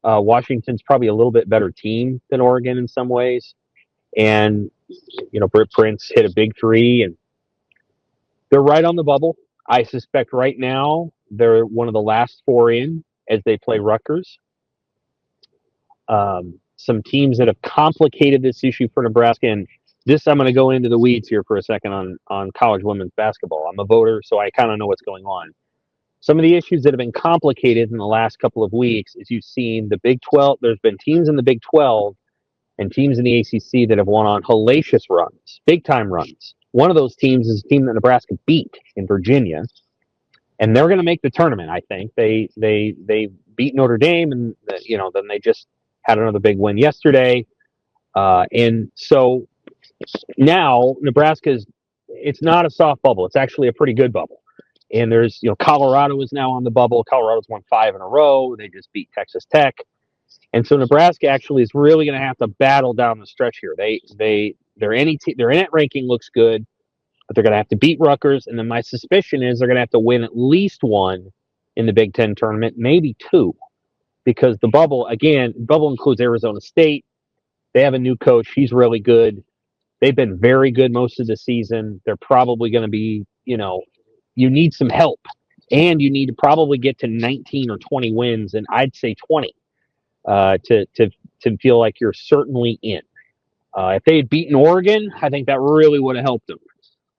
Washington's probably a little bit better team than Oregon in some ways. And, Britt Prince hit a big three, and they're right on the bubble. I suspect right now they're one of the last four in as they play Rutgers. Some teams that have complicated this issue for Nebraska, and this I'm going to go into the weeds here for a second on college women's basketball. I'm a voter, so I kind of know what's going on. Some of the issues that have been complicated in the last couple of weeks is you've seen the Big 12. There's been teams in the Big 12 and teams in the ACC that have won on hellacious runs, big-time runs. One of those teams is a team that Nebraska beat in Virginia, and they're going to make the tournament, I think. They beat Notre Dame, and then they just had another big win yesterday. And so now Nebraska's, it's not a soft bubble. It's actually a pretty good bubble. And there's, Colorado is now on the bubble. Colorado's won 5 in a row. They just beat Texas Tech. And so Nebraska actually is really going to have to battle down the stretch here. Their NET ranking looks good, but they're going to have to beat Rutgers. And then my suspicion is they're going to have to win at least one in the Big Ten tournament, maybe two, because the bubble includes Arizona State. They have a new coach. He's really good. They've been very good most of the season. They're probably going to be, you need some help, and you need to probably get to 19 or 20 wins, and I'd say 20 to feel like you're certainly in. If they had beaten Oregon, I think that really would have helped them.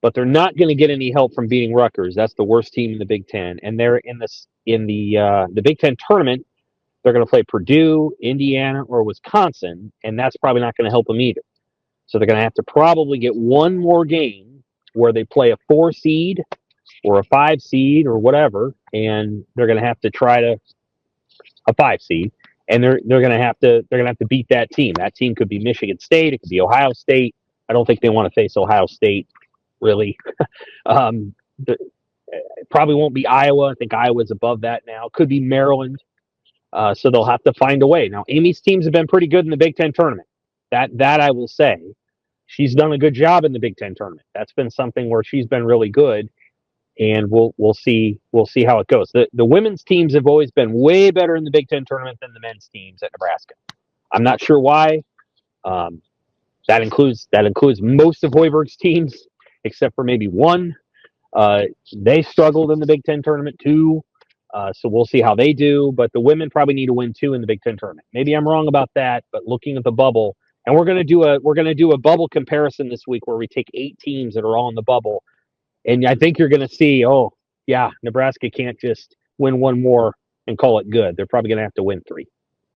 But they're not going to get any help from beating Rutgers. That's the worst team in the Big Ten, and they're in the Big Ten tournament. They're going to play Purdue, Indiana, or Wisconsin, and that's probably not going to help them either. So they're going to have to probably get one more game where they play a 4 seed or a 5 seed or whatever, and they're going to have to try to a 5 seed, and they're going to have to beat that team. That team could be Michigan State, it could be Ohio State. I don't think they want to face Ohio State, really. It probably won't be Iowa. I think Iowa's above that now. Could be Maryland. So they'll have to find a way. Now, Amy's teams have been pretty good in the Big Ten tournament. That I will say. She's done a good job in the Big Ten tournament. That's been something where she's been really good, and we'll see how it goes. The women's teams have always been way better in the Big Ten tournament than the men's teams at Nebraska. I'm not sure why. That includes most of Hoiberg's teams, except for maybe one. They struggled in the Big Ten tournament too. So we'll see how they do. But the women probably need to win 2 in the Big Ten tournament. Maybe I'm wrong about that, but looking at the bubble. And we're going to do a bubble comparison this week where we take 8 teams that are all in the bubble, and I think you're going to see, oh yeah, Nebraska can't just win one more and call it good. They're probably going to have to win 3.